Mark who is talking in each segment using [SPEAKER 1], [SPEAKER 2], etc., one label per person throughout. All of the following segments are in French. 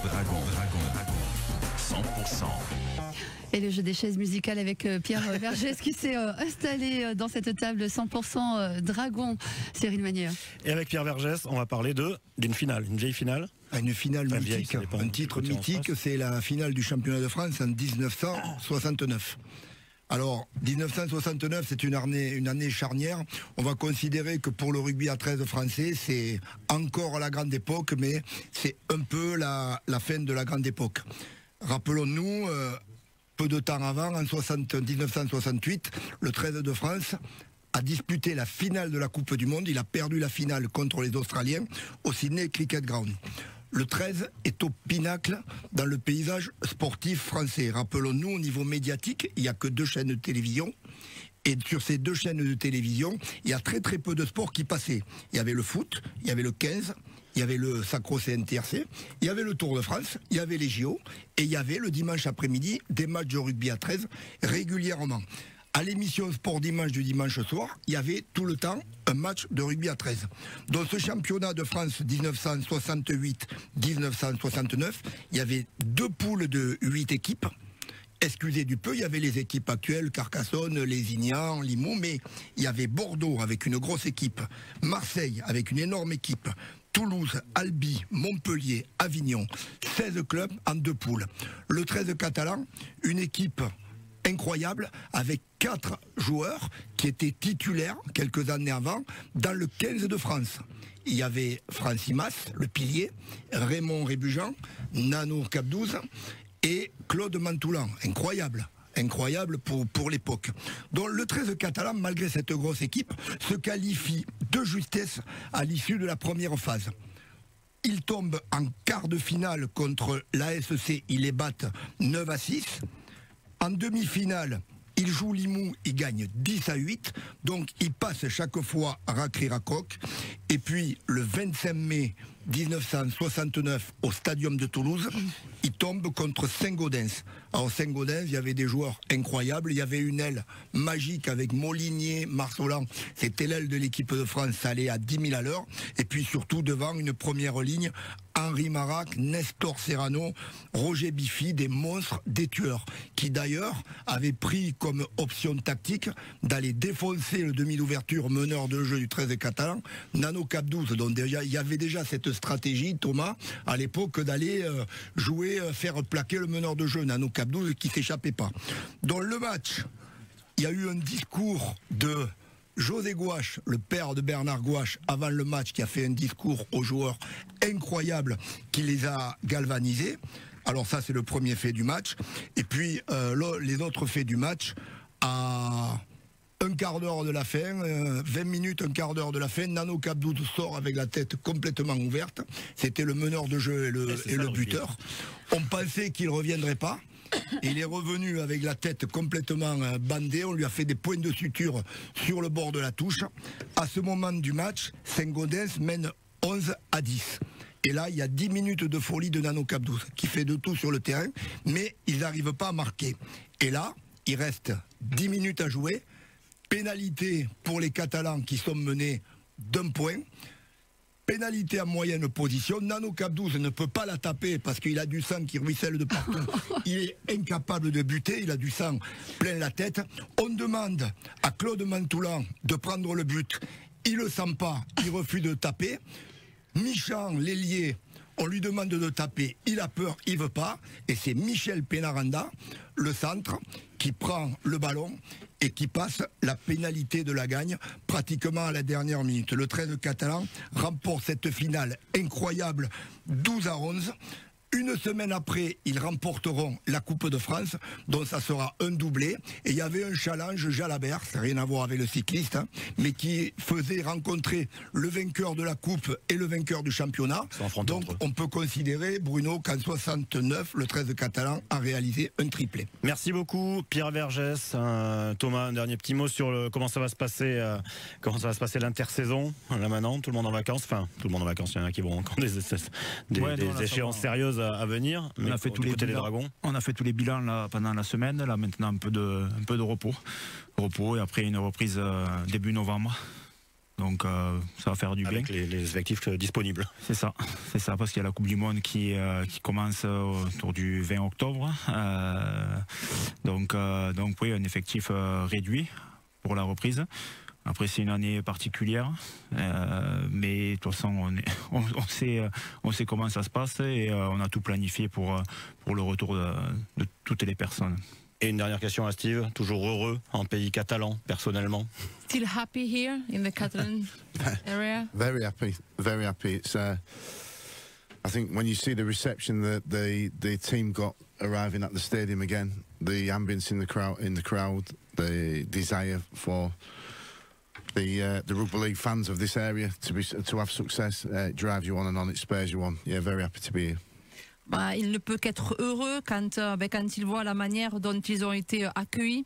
[SPEAKER 1] Dragon. 100%.
[SPEAKER 2] Et le jeu des chaises musicales avec Pierre Vergès qui s'est installé dans cette table 100% Dragon, Cyril Magnier.
[SPEAKER 3] Et avec Pierre Vergès, on va parler d'une finale, une vieille finale.
[SPEAKER 4] Une finale
[SPEAKER 3] Enfin,
[SPEAKER 4] mythique,
[SPEAKER 3] vieille,
[SPEAKER 4] un titre mythique, c'est la finale du championnat de France en 1969. Alors, 1969, c'est une année charnière. On va considérer que pour le rugby à 13 français, c'est encore la grande époque, mais c'est un peu la fin de la grande époque. Rappelons-nous, peu de temps avant, en 1968, le 13 de France a disputé la finale de la Coupe du Monde. Il a perdu la finale contre les Australiens au Sydney Cricket Ground. Le 13 est au pinacle dans le paysage sportif français. Rappelons-nous, au niveau médiatique, il n'y a que 2 chaînes de télévision. Et sur ces 2 chaînes de télévision, il y a très très peu de sports qui passaient. Il y avait le foot, il y avait le 15, il y avait le sacro CNTRC, il y avait le Tour de France, il y avait les JO, et il y avait le dimanche après-midi des matchs de rugby à 13 régulièrement. À l'émission Sport Dimanche du dimanche soir, il y avait tout le temps un match de rugby à 13. Dans ce championnat de France 1968-1969, il y avait 2 poules de 8 équipes. Excusez du peu, il y avait les équipes actuelles, Carcassonne, Lézignan, Limoux, mais il y avait Bordeaux avec une grosse équipe, Marseille avec une énorme équipe, Toulouse, Albi, Montpellier, Avignon, 16 clubs en 2 poules. Le 13 catalan, une équipe incroyable avec 4 joueurs qui étaient titulaires quelques années avant dans le 15 de France. Il y avait Francis Mas, le pilier, Raymond Rébujean, Nano Capdouze et Claude Mantoulan. Incroyable pour l'époque. Donc le 13 catalan, malgré cette grosse équipe, se qualifie de justesse à l'issue de la première phase. Il tombe en quart de finale contre l'ASC, il les bat 9-6. En demi-finale, il joue Limoux, il gagne 10-8, donc il passe chaque fois à Racri-Racoc. Et puis le 25 mai 1969, au Stadium de Toulouse, il tombe contre Saint-Gaudens. Alors Saint-Gaudens, il y avait des joueurs incroyables, il y avait une aile magique avec Molinier, Marcelan, c'était l'aile de l'équipe de France, ça allait à 10 000 à l'heure. Et puis surtout devant une première ligne, Henri Marac, Nestor Serrano, Roger Biffy, des monstres, des tueurs, qui d'ailleurs avaient pris comme option tactique d'aller défoncer le demi d'ouverture meneur de jeu du 13 catalan, Nano Capdouze. Donc déjà, il y avait déjà cette stratégie, Thomas, à l'époque, d'aller faire plaquer le meneur de jeu, Nano Capdouze, qui s'échappait pas. Dans le match, il y a eu un discours de José Gouache, le père de Bernard Gouache, avant le match, qui a fait un discours aux joueurs incroyable, qui les a galvanisés. Alors ça, c'est le premier fait du match. Et puis, les autres faits du match, à un quart d'heure de la fin, 20 minutes, un quart d'heure de la fin, Nano Capdouze sort avec la tête complètement ouverte. C'était le meneur de jeu et le buteur. On pensait qu'il ne reviendrait pas. Il est revenu avec la tête complètement bandée. On lui a fait des points de suture sur le bord de la touche. À ce moment du match, Saint-Gaudens mène 11-10. Et là, il y a 10 minutes de folie de Nano Capdouze qui fait de tout sur le terrain, mais ils n'arrivent pas à marquer. Et là, il reste 10 minutes à jouer. Pénalité pour les Catalans qui sont menés d'1 point. Pénalité en moyenne position. Nano Capdouze ne peut pas la taper parce qu'il a du sang qui ruisselle de partout. Il est incapable de buter, il a du sang plein la tête. On demande à Claude Mantoulan de prendre le but. Il ne le sent pas, il refuse de taper. Michan, l'ailier, on lui demande de taper, il a peur, il ne veut pas. Et c'est Michel Penaranda, le centre, qui prend le ballon et qui passe la pénalité de la gagne pratiquement à la dernière minute. Le 13 catalan remporte cette finale incroyable 12-11. Une semaine après, ils remporteront la Coupe de France, donc ça sera un doublé. Et il y avait un challenge Jalabert, ça n'a rien à voir avec le cycliste, hein, mais qui faisait rencontrer le vainqueur de la Coupe et le vainqueur du championnat. Donc on peut considérer, Bruno, qu'en 69, le 13 catalan a réalisé un triplé.
[SPEAKER 3] Merci beaucoup, Pierre Vergès. Thomas, un dernier petit mot sur comment ça va se passer l'intersaison. Là maintenant, tout le monde en vacances. Enfin, tout le monde en vacances, il y en a qui vont encore des échéances sérieuses à venir. Mais
[SPEAKER 5] on a fait tous les
[SPEAKER 3] Dragons.
[SPEAKER 5] On a fait tous les bilans là, pendant la semaine. Là maintenant un peu de repos et après une reprise début novembre. Donc ça va faire du bien.
[SPEAKER 3] Avec les effectifs disponibles.
[SPEAKER 5] C'est ça, parce qu'il y a la Coupe du Monde qui commence autour du 20 octobre. Donc oui, un effectif réduit pour la reprise. Après, c'est une année particulière, mais de toute façon, on sait comment ça se passe et on a tout planifié pour le retour de toutes les personnes.
[SPEAKER 3] Et une dernière question à Steve, toujours heureux en pays catalan, personnellement?
[SPEAKER 6] Still happy here in the Catalan area?
[SPEAKER 7] Very happy, very happy. It's I think when you see the reception that the team got arriving at the stadium again, the ambience in the crowd, the desire for the Rugby League fans of this area to have success, it drives you on and on, it spurs you on. Yeah, very happy to be here.
[SPEAKER 6] Il ne peut qu'être heureux quand il voit la manière dont ils ont été accueillis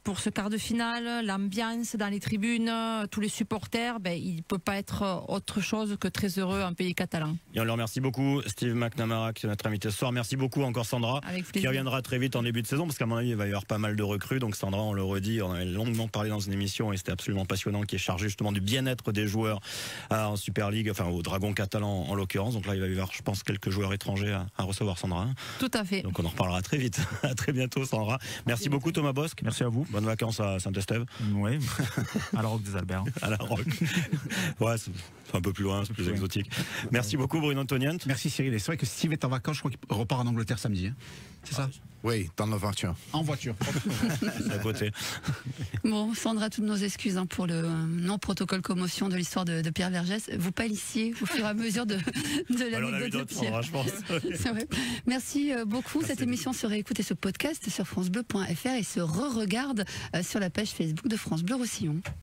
[SPEAKER 6] pour ce quart de finale, l'ambiance dans les tribunes, tous les supporters. Il ne peut pas être autre chose que très heureux en pays catalan.
[SPEAKER 3] Et on le remercie beaucoup, Steve McNamara, notre invité ce soir. Merci beaucoup encore Sandra, qui reviendra très vite en début de saison, parce qu'à mon avis il va y avoir pas mal de recrues. Donc Sandra, on le redit, on avait longuement parlé dans une émission et c'était absolument passionnant, qui est chargé justement du bien-être des joueurs en Super League, enfin au Dragon catalan en l'occurrence. Donc là il va y avoir, je pense, quelques joueurs étrangers à recevoir, Sandra.
[SPEAKER 6] Tout à fait.
[SPEAKER 3] Donc on en reparlera très vite. À très bientôt, Sandra. Merci beaucoup, Thomas Bosc.
[SPEAKER 5] Merci à vous.
[SPEAKER 3] Bonnes vacances à Saint-Estève.
[SPEAKER 5] Oui, à la Roque des Alberts.
[SPEAKER 3] À la Roque. Ouais, c'est un peu plus loin, c'est plus exotique. Merci beaucoup, Bruno Toniant.
[SPEAKER 8] Merci Cyril. Et c'est vrai que Steve est en vacances, je crois qu'il repart en Angleterre samedi. Hein. C'est ça?
[SPEAKER 7] Oui, dans la voiture.
[SPEAKER 8] En voiture.
[SPEAKER 3] C'est à côté.
[SPEAKER 2] Bon, Sandra, toutes nos excuses pour le non-protocole commotion de l'histoire de Pierre Vergès. Vous palissiez au fur et à mesure de l'anecdote de Pierre.
[SPEAKER 3] Sandra, je pense.
[SPEAKER 2] C'est vrai. Merci beaucoup. Merci. Cette émission se réécoute et se podcast sur francebleu.fr et se re-regarde sur la page Facebook de France Bleu Roussillon.